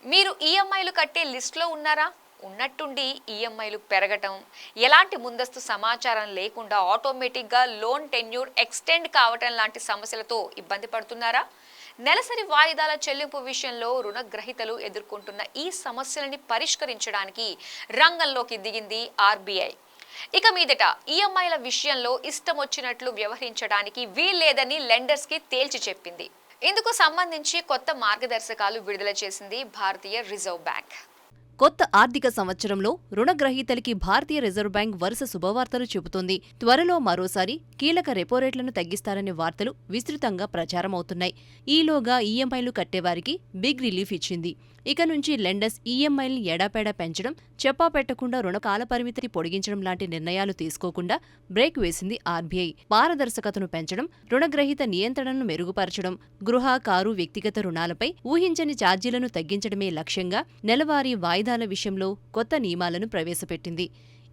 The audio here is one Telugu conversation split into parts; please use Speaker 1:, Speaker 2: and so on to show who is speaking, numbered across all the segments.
Speaker 1: మీరు ఈఎంఐలు కట్టే లిస్టులో ఉన్నారా? ఉన్నట్టుండి ఈఎంఐలు పెరగటం, ఎలాంటి ముందస్తు సమాచారం లేకుండా ఆటోమేటిక్‌గా లోన్ టెన్యూర్ ఎక్స్‌టెండ్ కావటం లాంటి సమస్యలతో ఇబ్బంది పడుతున్నారా? నెలసరి వాయిదాల చెల్లింపు విషయంలో రుణగ్రహీతలు ఎదుర్కొంటున్న ఈ సమస్యలని పరిష్కరించడానికి రంగంలోకి దిగింది ఆర్బీఐ. ఇక మీదట ఈఎంఐల విషయంలో ఇష్టం వచ్చినట్లు వ్యవహరించడానికి వీల్లేదని లెండర్స్‌కి తేల్చి చెప్పింది. ఇందుకు సంబంధించి కొత్త మార్గదర్శకాలు విడుదల చేసింది భారతీయ రిజర్వ్ బ్యాంక్.
Speaker 2: కొత్త ఆర్థిక సంవత్సరంలో రుణగ్రహీతలకి భారతీయ రిజర్వ్ బ్యాంక్ వరుస శుభవార్తలు చెబుతోంది. త్వరలో మరోసారి కీలక రెపో రేట్లను తగ్గిస్తారనే వార్తలు విస్తృతంగా ప్రచారమవుతున్నాయి. ఈలోగా ఈఎంఐలు కట్టేవారికి బిగ్ రిలీఫ్ ఇచ్చింది. ఇక నుంచి లెండర్స్ ఈఎంఐల్ని ఎడాపెడా పెంచడం, చెప్పా పెట్టకుండా రుణ కాలపరిమితిని పొడిగించడం లాంటి నిర్ణయాలు తీసుకోకుండా బ్రేక్ వేసింది ఆర్బీఐ. పారదర్శకతను పెంచడం, రుణగ్రహీత నియంత్రణను మెరుగుపరచడం, గృహ, కారు, వ్యక్తిగత రుణాలపై ఊహించని ఛార్జీలను తగ్గించడమే లక్ష్యంగా నెలవారీ వాయిదాల విషయంలో కొత్త నియమాలను ప్రవేశపెట్టింది.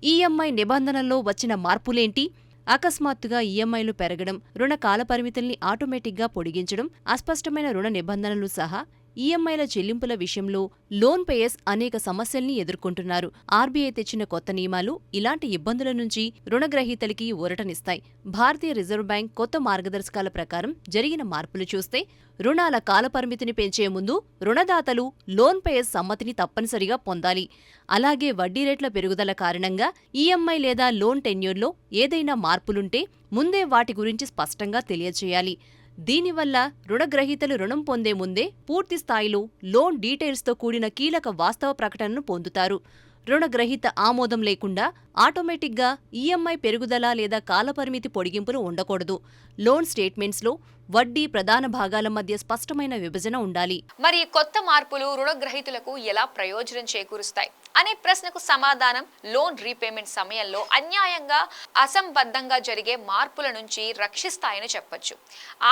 Speaker 2: ఈఎంఐ నిబంధనల్లో వచ్చిన మార్పులేంటి? అకస్మాత్తుగా ఈఎంఐలు పెరగడం, రుణ కాలపరిమితుల్ని ఆటోమేటిక్గా పొడిగించడం, అస్పష్టమైన రుణ నిబంధనలు సహా ఈఎంఐల చెల్లింపుల విషయంలో లోన్ పేయర్స్ అనేక సమస్యల్ని ఎదుర్కొంటున్నారు. ఆర్బీఐ తెచ్చిన కొత్త నియమాలు ఇలాంటి ఇబ్బందుల నుంచి రుణగ్రహీతలకి ఊరటనిస్తాయి. భారతీయ రిజర్వ్ బ్యాంక్ కొత్త మార్గదర్శకాల ప్రకారం జరిగిన మార్పులు చూస్తే, రుణాల కాలపరిమితిని పెంచే ముందు రుణదాతలు లోన్ పేయర్స్ సమ్మతిని తప్పనిసరిగా పొందాలి. అలాగే వడ్డీ రేట్ల పెరుగుదల కారణంగా ఈఎంఐ లేదా లోన్ టెన్యూర్లో ఏదైనా మార్పులుంటే ముందే వాటి గురించి స్పష్టంగా తెలియచేయాలి. దీనివల్ల రుణగ్రహీతలు రుణం పొందే ముందే పూర్తి స్థాయిలో లోన్ డీటెయిల్స్తో కూడిన కీలక వాస్తవ ప్రకటనను పొందుతారు. రుణగ్రహీత ఆమోదం లేకుండా ఆటోమేటిక్గా ఈఎంఐ పెరుగుదల లేదా కాలపరిమితి పొడిగింపులు ఉండకూడదు. లోన్ స్టేట్మెంట్స్లో వడ్డీ, ప్రధాన భాగాల మధ్య స్పష్టమైన విభజన ఉండాలి.
Speaker 1: మరి కొత్త మార్పులు రుణగ్రహీతులకు ఎలా ప్రయోజనం చేకూరుస్తాయి అనే ప్రశ్నకు సమాధానం లోన్ రీపేమెంట్ సమయంలో అన్యాయంగా, అసంబద్ధంగా జరిగే మార్పుల నుంచి రక్షిస్తాయని చెప్పొచ్చు.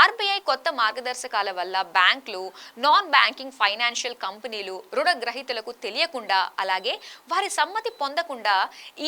Speaker 1: ఆర్బీఐ కొత్త మార్గదర్శకాల వల్ల బ్యాంకులు, నాన్ బ్యాంకింగ్ ఫైనాన్షియల్ కంపెనీలు రుణగ్రహీతలకు తెలియకుండా, అలాగే వారి సమ్మతి పొందకుండా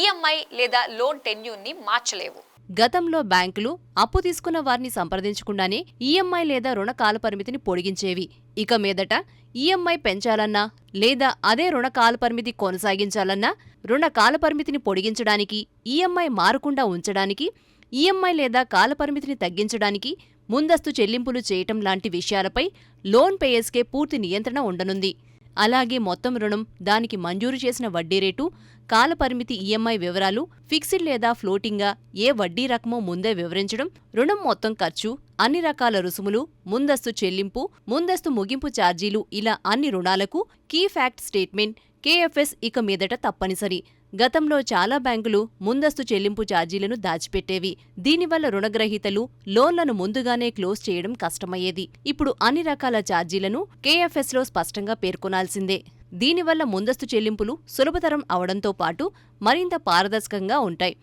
Speaker 1: ఈఎంఐ లేదా లోన్ టెన్యూర్ని మార్చలేవు.
Speaker 2: గతంలో బ్యాంకులు అప్పు తీసుకున్న వారిని సంప్రదించకుండానే ఈఎంఐ లేదా రుణ కాలపరిమితిని పొడిగించేవి. ఇక మీదట ఈఎంఐ పెంచాలన్నా లేదా అదే రుణ కాలపరిమితి కొనసాగించాలన్నా రుణ కాలపరిమితిని పొడిగించడానికి, ఈఎంఐ మారకుండా ఉంచడానికి, ఈఎంఐ లేదా కాలపరిమితిని తగ్గించడానికి ముందస్తు చెల్లింపులు చేయటం లాంటి విషయాలపై లోన్ పేయర్స్కే పూర్తి నియంత్రణ ఉండనుంది. అలాగే మొత్తం రుణం, దానికి మంజూరు చేసిన వడ్డీ రేటు, కాలపరిమితి, ఈఎంఐ వివరాలు, ఫిక్స్డ్ లేదా ఫ్లోటింగా ఏ వడ్డీ రకమో ముందే వివరించడం, రుణం మొత్తం ఖర్చు, అన్ని రకాల రుసుములు, ముందస్తు చెల్లింపు, ముందస్తు ముగింపు ఛార్జీలు ఇలా అన్ని రుణాలకు కీ ఫ్యాక్ట్ స్టేట్మెంట్ కేఎఫ్ఎస్ ఇక మీదట తప్పనిసరి. గతంలో చాలా బ్యాంకులు ముందస్తు చెల్లింపు ఛార్జీలను దాచిపెట్టేవి. దీనివల్ల రుణగ్రహీతలు లోన్లను ముందుగానే క్లోజ్ చేయడం కష్టమయ్యేది. ఇప్పుడు అన్ని రకాల ఛార్జీలను కేఎఫ్ఎస్లో స్పష్టంగా పేర్కొనాల్సిందే. దీనివల్ల ముందస్తు చెల్లింపులు సులభతరం అవడంతో పాటు మరింత పారదర్శకంగా ఉంటాయి.